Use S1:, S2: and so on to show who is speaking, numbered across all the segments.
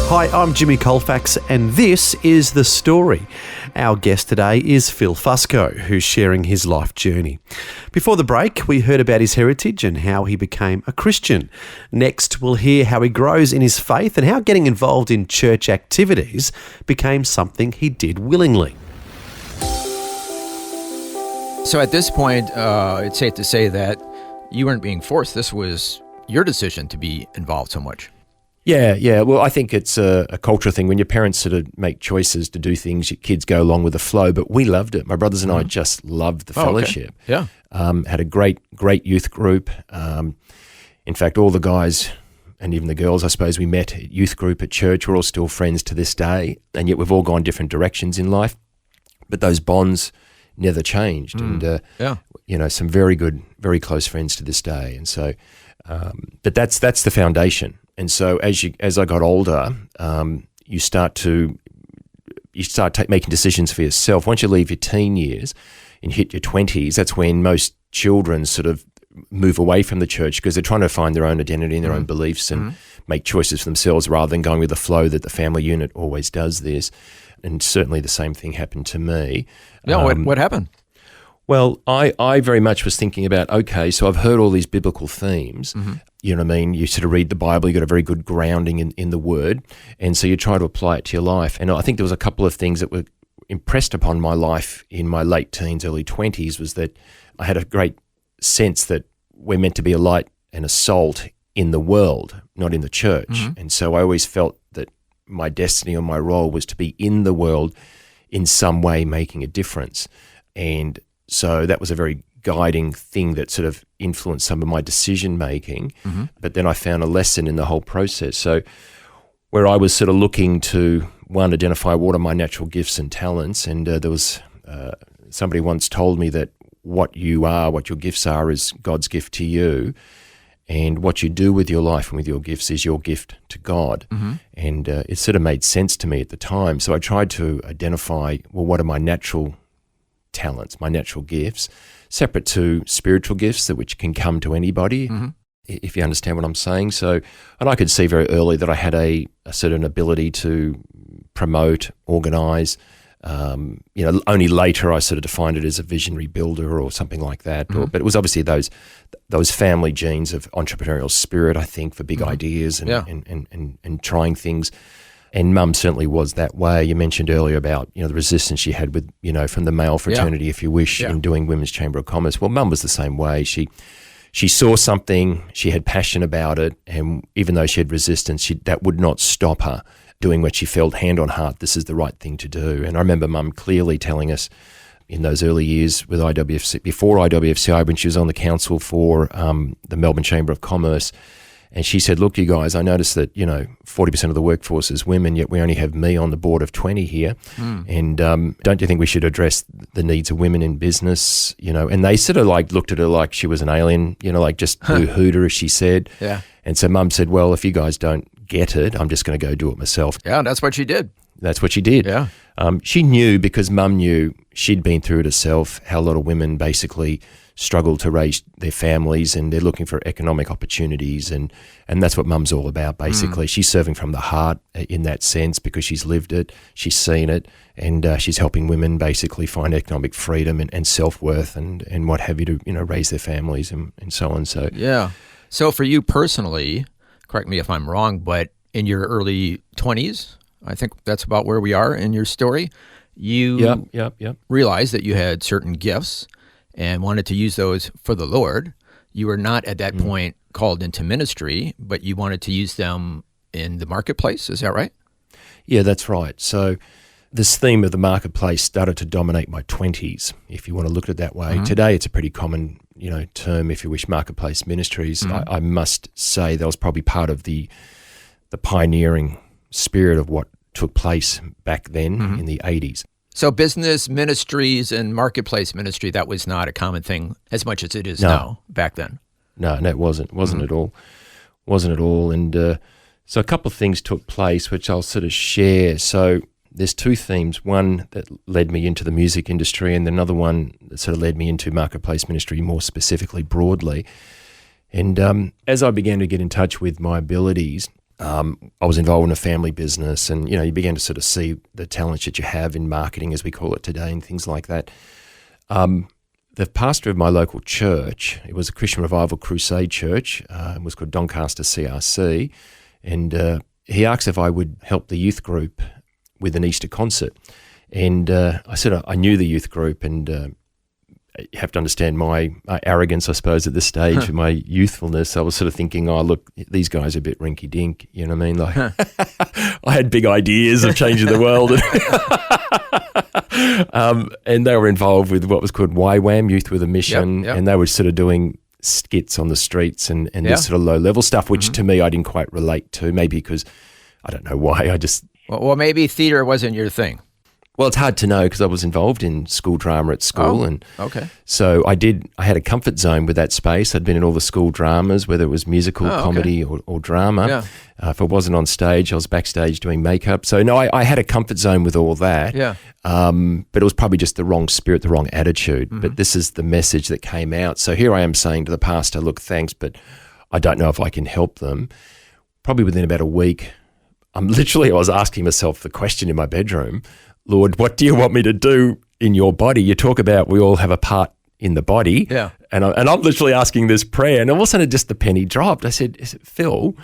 S1: Hi, I'm Jimmy Colefax, and this is The Story. Our guest today is Phil Fusco, who's sharing his life journey. Before the break, we heard about his heritage and how he became a Christian. Next, we'll hear how he grows in his faith and how getting involved in church activities became something he did willingly.
S2: So at this point, it's safe to say that you weren't being forced. This was your decision to be involved so much.
S3: Yeah. Well, I think it's a cultural thing. When your parents sort of make choices to do things, your kids go along with the flow. But we loved it. My brothers and I just loved the fellowship.
S2: Okay. Yeah.
S3: Had a great youth group. In fact, all the guys and even the girls, I suppose, we met at youth group at church. We're all still friends to this day. And yet we've all gone different directions in life. But those bonds never changed. And, some very good, very close friends to this day. And so, but that's the foundation. And so as I got older, you start making decisions for yourself. Once you leave your teen years and hit your 20s, that's when most children sort of move away from the church because they're trying to find their own identity and their own beliefs and make choices for themselves rather than going with the flow that the family unit always does this. And certainly the same thing happened to me.
S2: Yeah, what happened?
S3: Well, I very much was thinking about, okay, so I've heard all these biblical themes. You know what I mean? You sort of read the Bible, you got a very good grounding in the Word, and so you try to apply it to your life. And I think there was a couple of things that were impressed upon my life in my late teens, early 20s, was that I had a great sense that we're meant to be a light and a salt in the world, not in the church. And so I always felt that my destiny or my role was to be in the world in some way making a difference. And so that was a very guiding thing that sort of influenced some of my decision making. But then I found a lesson in the whole process. So where I was sort of looking to, one, identify what are my natural gifts and talents, and there was somebody once told me that what you are, what your gifts are, is God's gift to you, and what you do with your life and with your gifts is your gift to God. And it sort of made sense to me at the time. So I tried to identify, well, what are my natural talents, my natural gifts, separate to spiritual gifts which can come to anybody, if you understand what I'm saying. So, and I could see very early that I had a certain ability to promote, organise. Only later I sort of defined it as a visionary builder or something like that. But it was obviously those family genes of entrepreneurial spirit, I think, for big ideas and trying things. And Mum certainly was that way. You mentioned earlier about, the resistance she had with, from the male fraternity, if you wish, in doing Women's Chamber of Commerce. Well, Mum was the same way. She saw something, she had passion about it, and even though she had resistance, that would not stop her doing what she felt, hand on heart, this is the right thing to do. And I remember Mum clearly telling us in those early years with IWFC, before IWFCI, when she was on the council for the Melbourne Chamber of Commerce, and she said, look, you guys, I noticed that, 40% of the workforce is women, yet we only have me on the board of 20 here. And don't you think we should address the needs of women in business? And they sort of looked at her like she was an alien, just boo-hooed her, as she said.
S2: Yeah.
S3: And so Mum said, well, if you guys don't get it, I'm just going to go do it myself.
S2: Yeah, that's what she did.
S3: That's what she did.
S2: Yeah.
S3: She knew, because Mum knew, she'd been through it herself, how a lot of women basically struggle to raise their families, and they're looking for economic opportunities, and that's what Mum's all about, basically. She's serving from the heart in that sense because she's lived it, she's seen it, and she's helping women basically find economic freedom and self-worth and what have you to, raise their families and so on. So
S2: yeah. So for you personally, correct me if I'm wrong, but in your early 20s, I think that's about where we are in your story, you realized that you had certain gifts and wanted to use those for the Lord. You were not at that point called into ministry, but you wanted to use them in the marketplace. Is that right?
S3: Yeah, that's right. So this theme of the marketplace started to dominate my 20s, if you want to look at it that way. Today it's a pretty common, term, if you wish, marketplace ministries. I must say that was probably part of the pioneering spirit of what took place back then in the 80s.
S2: So business ministries and marketplace ministry, that was not a common thing as much as it is now back then.
S3: No, it wasn't. Wasn't at all. Wasn't at all. And so a couple of things took place, which I'll sort of share. So there's two themes, one that led me into the music industry and another one that sort of led me into marketplace ministry more specifically, broadly. And as I began to get in touch with my abilities, I was involved in a family business, and you began to sort of see the talents that you have in marketing, as we call it today, and things like that. The pastor of my local church, it was a Christian Revival Crusade church, it was called Doncaster CRC, and he asked if I would help the youth group with an Easter concert. And I said I knew the youth group, and you have to understand my arrogance, I suppose, at this stage, my youthfulness. I was sort of thinking, oh, look, these guys are a bit rinky-dink, you know what I mean? Like, I had big ideas of changing the world. And they were involved with what was called YWAM, Youth with a Mission,
S2: yep.
S3: and they were sort of doing skits on the streets and this sort of low-level stuff, which to me I didn't quite relate to, maybe because I don't know why, I just...
S2: Well, maybe theater wasn't your thing.
S3: Well, it's hard to know because I was involved in school drama at school.
S2: Okay.
S3: So I had a comfort zone with that space. I'd been in all the school dramas, whether it was musical, comedy or drama.
S2: Yeah.
S3: If I wasn't on stage, I was backstage doing makeup. So no, I had a comfort zone with all that.
S2: Yeah.
S3: But it was probably just the wrong spirit, the wrong attitude. But this is the message that came out. So here I am saying to the pastor, look, thanks, but I don't know if I can help them. Probably within about a week, I was asking myself the question in my bedroom, Lord, what do you want me to do in your body? You talk about we all have a part in the body.
S2: Yeah.
S3: And I'm literally asking this prayer, and all of a sudden just the penny dropped. I said, Phil,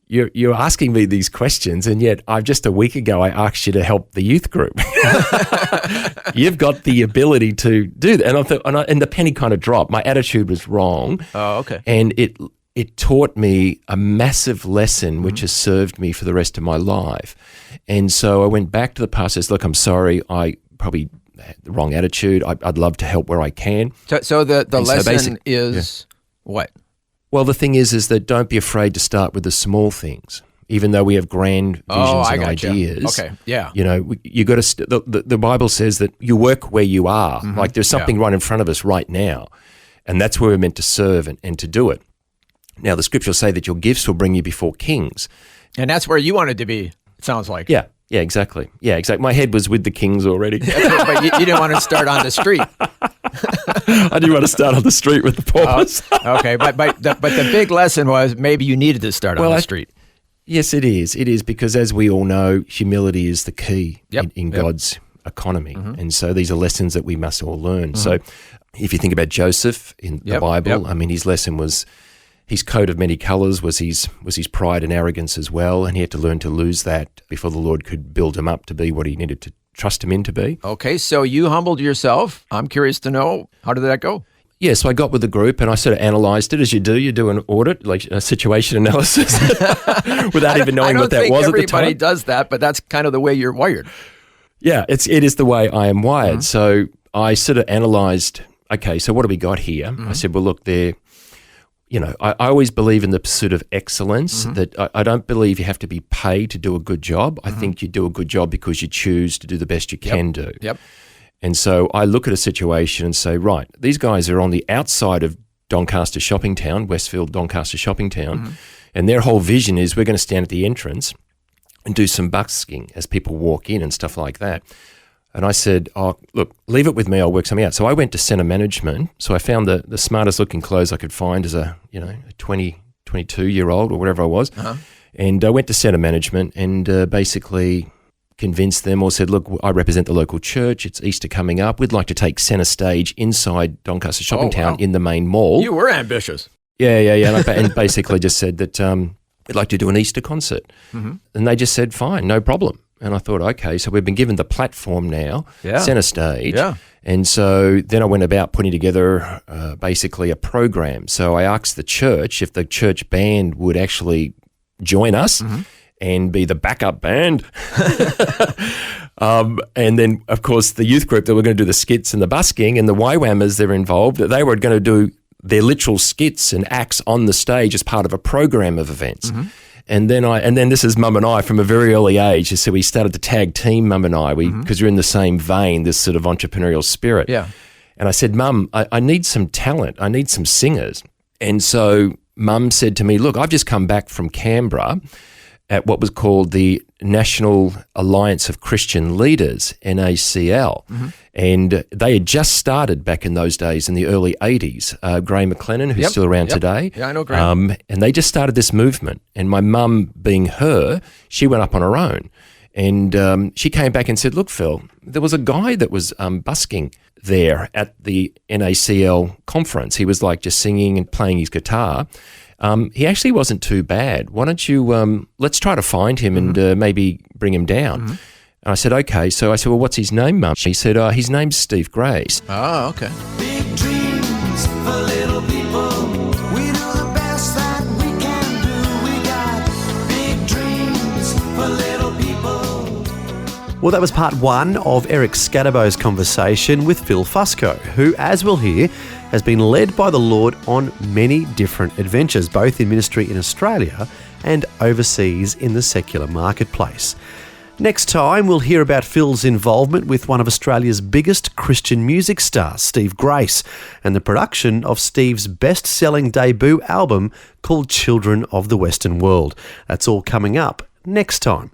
S3: you're asking me these questions, and yet just a week ago I asked you to help the youth group. You've got the ability to do that. And I thought, and the penny kind of dropped. My attitude was wrong.
S2: Oh, okay.
S3: And it taught me a massive lesson which has served me for the rest of my life. And so I went back to the pastor and said, look, I'm sorry, I probably had the wrong attitude. I'd love to help where I can.
S2: So the lesson is what?
S3: Well, the thing is that don't be afraid to start with the small things. Even though we have grand visions and ideas,
S2: okay, yeah,
S3: you got to. The Bible says that you work where you are. Like there's something right in front of us right now, and that's where we're meant to serve and to do it. Now, the scriptures say that your gifts will bring you before kings.
S2: And that's where you wanted to be, it sounds like.
S3: Yeah, exactly. Yeah, exactly. My head was with the kings already.
S2: But you didn't want to start on the street.
S3: I didn't want to start on the street with the paupers.
S2: Okay, but the big lesson was maybe you needed to start on the street.
S3: Yes, it is. It is because, as we all know, humility is the key in God's economy. And so these are lessons that we must all learn. So if you think about Joseph in the Bible, I mean, his lesson was... his coat of many colours was his pride and arrogance as well, and he had to learn to lose that before the Lord could build him up to be what he needed to trust him in to be.
S2: Okay, so you humbled yourself. I'm curious to know, how did that go?
S3: Yeah, so I got with the group and I sort of analysed it as you do. You do an audit, like a situation analysis, without even knowing what that was at the time.
S2: Everybody does that, but that's kind of the way you're wired.
S3: Yeah, it is the way I am wired. So I sort of analysed, okay, so what do we got here? I said, well, look, I always believe in the pursuit of excellence, that I don't believe you have to be paid to do a good job. I think you do a good job because you choose to do the best you can do.
S2: Yep.
S3: And so I look at a situation and say, right, these guys are on the outside of Doncaster Shopping Town, Westfield Doncaster Shopping Town, and their whole vision is we're going to stand at the entrance and do some busking as people walk in and stuff like that. And I said, oh, look, leave it with me. I'll work something out. So I went to centre management. So I found the smartest looking clothes I could find as a 22-year-old or whatever I was. And I went to centre management and basically convinced them or said, look, I represent the local church. It's Easter coming up. We'd like to take centre stage inside Doncaster Shopping Town in the main mall.
S2: You were ambitious.
S3: Yeah. And basically just said that we'd like to do an Easter concert. And they just said, fine, no problem. And I thought, okay, so we've been given the platform now, centre stage. Yeah. And so then I went about putting together basically a program. So I asked the church if the church band would actually join us and be the backup band. And then, of course, the youth group that were going to do the skits and the busking and the YWAMers that are involved, they were going to do their literal skits and acts on the stage as part of a program of events. And then this is Mum and I from a very early age. So we started to tag team, Mum and I, because we're in the same vein, this sort of entrepreneurial spirit.
S2: Yeah.
S3: And I said, Mum, I need some talent. I need some singers. And so Mum said to me, look, I've just come back from Canberra at what was called the National Alliance of Christian Leaders, NACL. And they had just started back in those days in the early 80s. Graham McLennan, who's still around today.
S2: Yeah, I know Graham.
S3: And they just started this movement. And my mum, being her, she went up on her own. And she came back and said, look, Phil, there was a guy that was busking there at the NACL conference. He was like just singing and playing his guitar. He actually wasn't too bad. Why don't you, let's try to find him and maybe bring him down. And I said, okay. So I said, well, what's his name, Mum? She said, his name's Steve Grace.
S2: Oh, okay.
S4: Big dreams for little people. We do the best that we can do. We got big dreams for little people.
S1: Well, that was part one of Eric Scatterbo's conversation with Phil Fusco, who, as we'll hear, has been led by the Lord on many different adventures, both in ministry in Australia and overseas in the secular marketplace. Next time, we'll hear about Phil's involvement with one of Australia's biggest Christian music stars, Steve Grace, and the production of Steve's best-selling debut album called Children of the Western World. That's all coming up next time.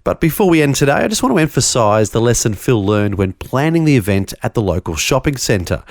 S1: But before we end today, I just want to emphasise the lesson Phil learned when planning the event at the local shopping centre.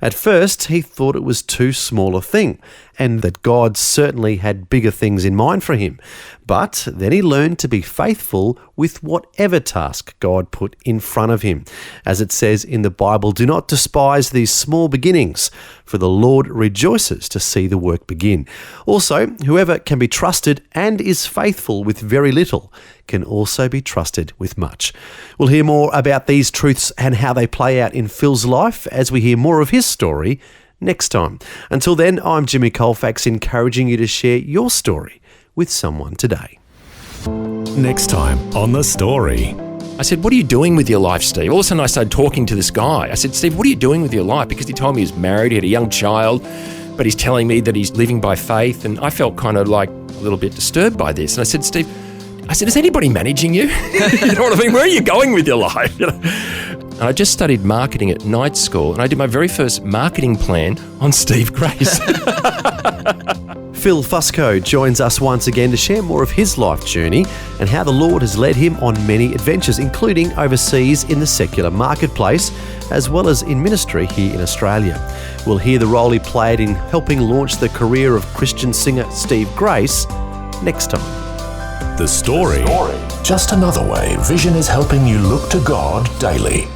S1: At first, he thought it was too small a thing, and that God certainly had bigger things in mind for him. But then he learned to be faithful with whatever task God put in front of him. As it says in the Bible, do not despise these small beginnings, for the Lord rejoices to see the work begin. Also, whoever can be trusted and is faithful with very little can also be trusted with much. We'll hear more about these truths and how they play out in Phil's life as we hear more of his story next time. Until then, I'm Jimmy Colefax, encouraging you to share your story with someone today.
S5: Next time on The Story.
S3: I said, what are you doing with your life, Steve? All of a sudden I started talking to this guy. I said, Steve, what are you doing with your life? Because he told me he was married, he had a young child, but he's telling me that he's living by faith. And I felt kind of like a little bit disturbed by this. And I said, Steve, is anybody managing you? You know what I mean? Where are you going with your life? And I just studied marketing at night school, and I did my very first marketing plan on Steve Grace.
S1: Phil Fusco joins us once again to share more of his life journey and how the Lord has led him on many adventures, including overseas in the secular marketplace, as well as in ministry here in Australia. We'll hear the role he played in helping launch the career of Christian singer Steve Grace next time.
S5: The Story. Just another way Vision is helping you look to God daily.